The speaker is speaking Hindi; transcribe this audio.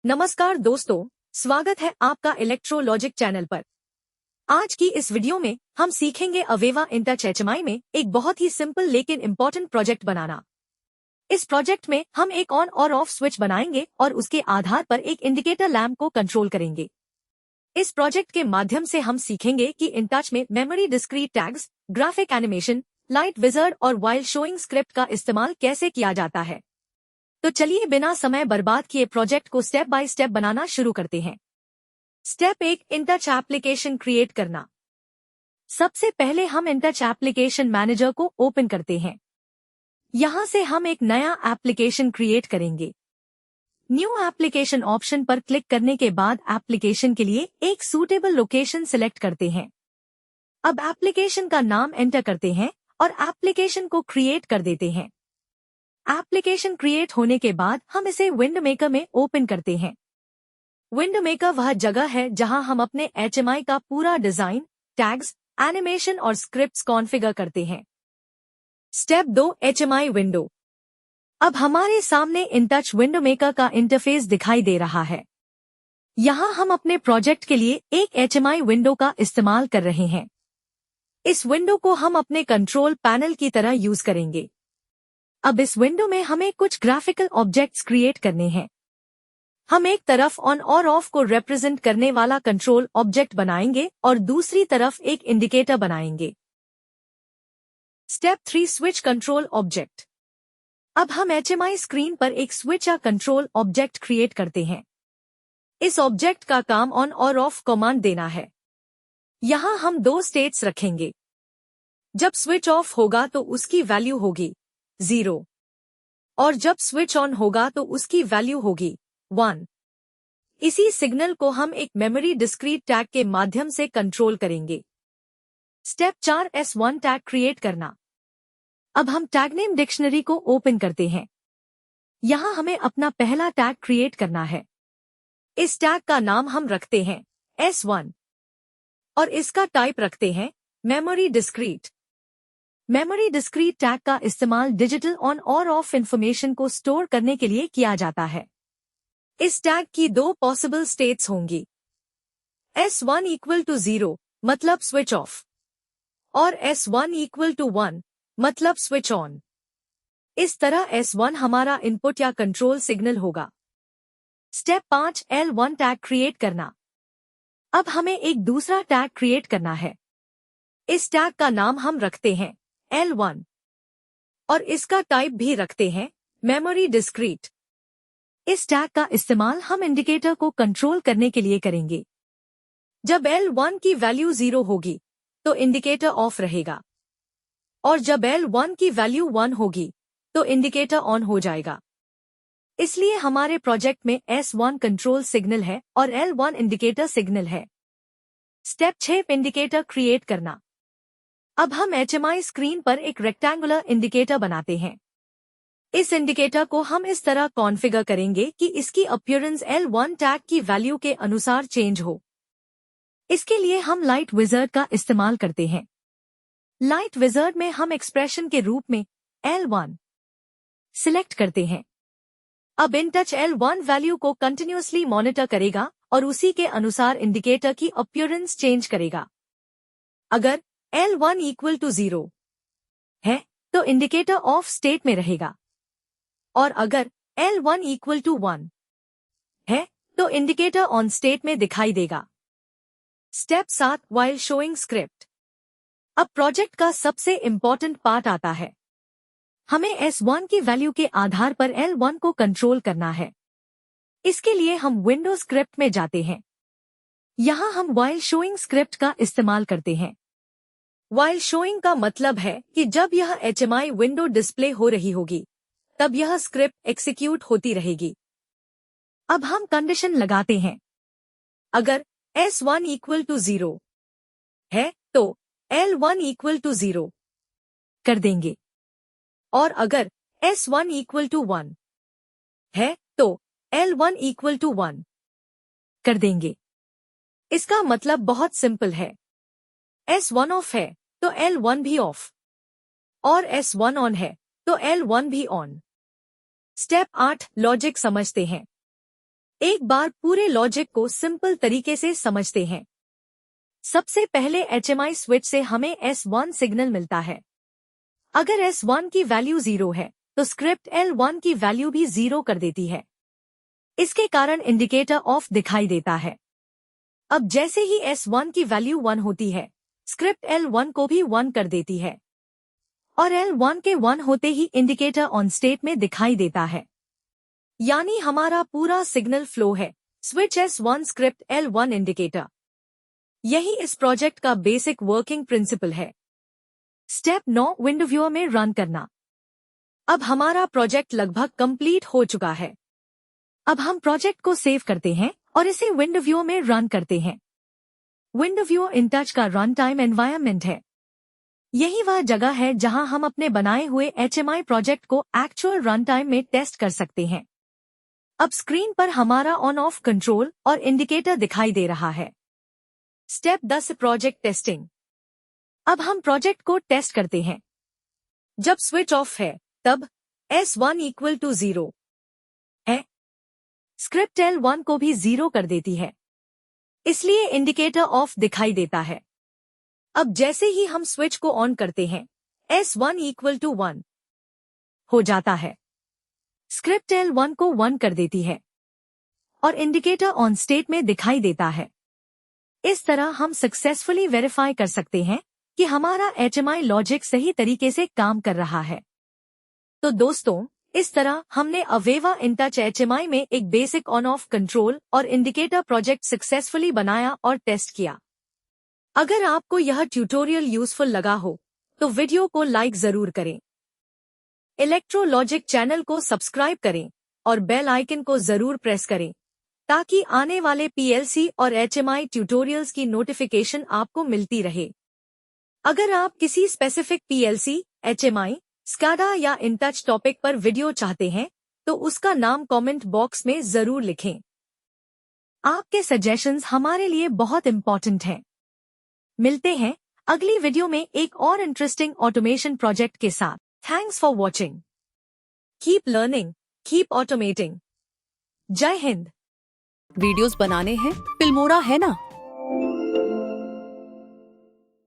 नमस्कार दोस्तों, स्वागत है आपका इलेक्ट्रो लॉजिक चैनल पर। आज की इस वीडियो में हम सीखेंगे अवेवा इंटच एचएमआई में एक बहुत ही सिंपल लेकिन इम्पोर्टेंट प्रोजेक्ट बनाना। इस प्रोजेक्ट में हम एक ऑन और ऑफ स्विच बनाएंगे और उसके आधार पर एक इंडिकेटर लैम्प को कंट्रोल करेंगे। इस प्रोजेक्ट के माध्यम से हम सीखेंगे कि इंटच में memory discrete tags, graphic animation, light wizard और वाइल शोइंग स्क्रिप्ट का इस्तेमाल कैसे किया जाता है। तो चलिए बिना समय बर्बाद किए प्रोजेक्ट को स्टेप बाय स्टेप बनाना शुरू करते हैं। स्टेप 1, इंटच एप्लीकेशन क्रिएट करना। सबसे पहले हम इंटच एप्लीकेशन मैनेजर को ओपन करते हैं। यहां से हम एक नया एप्लीकेशन क्रिएट करेंगे। न्यू एप्लीकेशन ऑप्शन पर क्लिक करने के बाद एप्लीकेशन के लिए एक सूटेबल लोकेशन सिलेक्ट करते हैं। अब एप्लीकेशन का नाम एंटर करते हैं और एप्लीकेशन को क्रिएट कर देते हैं। एप्लीकेशन क्रिएट होने के बाद हम इसे विंडो मेकर में ओपन करते हैं। विंडो मेकर वह जगह है जहां हम अपने एचएमआई का पूरा डिजाइन, टैग्स, एनिमेशन और स्क्रिप्ट्स कॉन्फ़िगर करते हैं। Step 2, HMI window. अब हमारे सामने इंटच विंडो मेकर का इंटरफेस दिखाई दे रहा है। यहां हम अपने प्रोजेक्ट के लिए एक एचएमआई विंडो का इस्तेमाल कर रहे हैं। इस विंडो को हम अपने कंट्रोल पैनल की तरह यूज करेंगे। अब इस विंडो में हमें कुछ ग्राफिकल ऑब्जेक्ट्स क्रिएट करने हैं। हम एक तरफ ऑन और ऑफ को रिप्रेजेंट करने वाला कंट्रोल ऑब्जेक्ट बनाएंगे और दूसरी तरफ एक इंडिकेटर बनाएंगे। Step 3, switch control object. अब हम एचएमआई स्क्रीन पर एक स्विच या कंट्रोल ऑब्जेक्ट क्रिएट करते हैं। इस ऑब्जेक्ट का काम ऑन और ऑफ कमांड देना है। यहां हम 2 स्टेट्स रखेंगे। जब स्विच ऑफ होगा तो उसकी वैल्यू होगी 0 और जब स्विच ऑन होगा तो उसकी वैल्यू होगी 1। इसी सिग्नल को हम एक मेमोरी डिस्क्रीट टैग के माध्यम से कंट्रोल करेंगे। स्टेप 4, S1 टैग क्रिएट करना। अब हम टैग नेम डिक्शनरी को ओपन करते हैं। यहां हमें अपना पहला टैग क्रिएट करना है। इस टैग का नाम हम रखते हैं S1 और इसका टाइप रखते हैं memory discrete. Memory discrete tag का इस्तेमाल डिजिटल ऑन और ऑफ इंफॉर्मेशन को स्टोर करने के लिए किया जाता है। इस टैग की 2 पॉसिबल स्टेट्स होंगी। S1 इक्वल टू 0 मतलब स्विच ऑफ और S1 इक्वल टू 1 मतलब स्विच ऑन। इस तरह S1 हमारा इनपुट या कंट्रोल सिग्नल होगा। स्टेप 5, L1 टैग क्रिएट करना। अब हमें एक दूसरा टैग क्रिएट करना है। इस टैग का नाम हम रखते हैं L1 और इसका टाइप भी रखते हैं मेमोरी डिस्क्रीट। इस टैग का इस्तेमाल हम इंडिकेटर को कंट्रोल करने के लिए करेंगे। जब L1 की वैल्यू 0 होगी तो इंडिकेटर ऑफ रहेगा और जब L1 की वैल्यू 1 होगी तो इंडिकेटर ऑन हो जाएगा। इसलिए हमारे प्रोजेक्ट में S1 कंट्रोल सिग्नल है और L1 इंडिकेटर सिग्नल है। स्टेप 6, इंडिकेटर क्रिएट करना। अब हम एचएमआई स्क्रीन पर एक रेक्टेंगुलर इंडिकेटर बनाते हैं। इस इंडिकेटर को हम इस तरह कॉन्फ़िगर करेंगे कि इसकी अपीयरेंस L1 टैग की वैल्यू के अनुसार चेंज हो। इसके लिए हम लाइट विजर्ड का इस्तेमाल करते हैं। लाइट विजर्ड में हम एक्सप्रेशन के रूप में L1 सिलेक्ट करते हैं। अब इंटच L1 वैल्यू को कंटिन्यूअसली मॉनिटर करेगा और उसी के अनुसार इंडिकेटर की अपीयरेंस चेंज करेगा। अगर L1 इक्वल टू 0 है तो इंडिकेटर ऑफ स्टेट में रहेगा और अगर L1 इक्वल टू 1 है तो इंडिकेटर ऑन स्टेट में दिखाई देगा। Step 7, while showing script. अब प्रोजेक्ट का सबसे इम्पोर्टेंट पार्ट आता है। हमें S1 की वैल्यू के आधार पर L1 को कंट्रोल करना है। इसके लिए हम विंडो स्क्रिप्ट में जाते हैं। यहां हम वाइल शोइंग स्क्रिप्ट का इस्तेमाल करते हैं। वाइल शोइंग का मतलब है कि जब यह एचएमआई विंडो डिस्प्ले हो रही होगी तब यह स्क्रिप्ट एग्जीक्यूट होती रहेगी। अब हम कंडीशन लगाते हैं। अगर S1 इक्वल टू 0 है तो L1 इक्वल टू 0 कर देंगे और अगर S1 इक्वल टू 1 है तो L1 इक्वल टू 1 कर देंगे। इसका मतलब बहुत सिंपल है। S1 ऑफ है तो L1 भी ऑफ और S1 ऑन है तो L1 भी ऑन। स्टेप 8, लॉजिक समझते हैं। एक बार पूरे लॉजिक को सिंपल तरीके से समझते हैं। सबसे पहले HMI स्विच से हमें S1 सिग्नल मिलता है। अगर S1 की वैल्यू 0 है तो स्क्रिप्ट L1 की वैल्यू भी 0 कर देती है। इसके कारण इंडिकेटर ऑफ दिखाई देता है। अब जैसे ही S1 की वैल्यू 1 होती है, स्क्रिप्ट L1 को भी 1 कर देती है और L1 के 1 होते ही इंडिकेटर ऑन स्टेट में दिखाई देता है। यानी हमारा पूरा सिग्नल फ्लो है switch S1 script L1 indicator. यही इस प्रोजेक्ट का बेसिक वर्किंग प्रिंसिपल है। स्टेप 9 विंडो व्यूअर में रन करना। अब हमारा प्रोजेक्ट लगभग कंप्लीट हो चुका है। अब हम प्रोजेक्ट को सेव करते हैं और इसे विंडो व्यूअर में रन करते हैं। विंडो व्यूअर इंटच का रन टाइम एनवायरनमेंट है। यही वह जगह है जहां हम अपने बनाए हुए HMI प्रोजेक्ट को एक्चुअल रन टाइम में टेस्ट कर सकते हैं। अब स्क्रीन पर हमारा ऑन ऑफ कंट्रोल और इंडिकेटर दिखाई दे रहा है। Step 10 project testing. अब हम प्रोजेक्ट को टेस्ट करते हैं। जब स्विच ऑफ है तब S1 इक्वल टू 0 है। स्क्रिप्ट L1 को भी 0 कर देती है, इसलिए इंडिकेटर ऑफ दिखाई देता है। अब जैसे ही हम स्विच को ऑन करते हैं, S1 इक्वल टू 1 हो जाता है। स्क्रिप्ट L1 को 1 कर देती है और इंडिकेटर ऑन स्टेट में दिखाई देता है। इस तरह हम सक्सेसफुली वेरीफाई कर सकते हैं कि हमारा HMI लॉजिक सही तरीके से काम कर रहा है। तो दोस्तों, इस तरह हमने अवेवा इंटच HMI में एक बेसिक ऑन ऑफ कंट्रोल और इंडिकेटर प्रोजेक्ट सक्सेसफुली बनाया और टेस्ट किया। अगर आपको यह ट्यूटोरियल यूजफुल लगा हो तो वीडियो को लाइक जरूर करें। इलेक्ट्रो लॉजिक चैनल को सब्सक्राइब करें और बेल आइकन को जरूर प्रेस करें ताकि आने वाले PLC और HMI ट्यूटोरियल्स की नोटिफिकेशन आपको मिलती रहे। अगर आप किसी स्पेसिफिक PLC, HMI, SCADA या InTouch टॉपिक पर वीडियो चाहते हैं तो उसका नाम कमेंट बॉक्स में जरूर लिखें। आपके सजेशंस हमारे लिए बहुत इंपॉर्टेंट हैं। मिलते हैं अगली वीडियो में एक और इंटरेस्टिंग ऑटोमेशन प्रोजेक्ट के साथ। Thanks for watching. Keep learning, keep automating. जय हिंद। वीडियोस बनाने हैं फिल्मोरा है ना।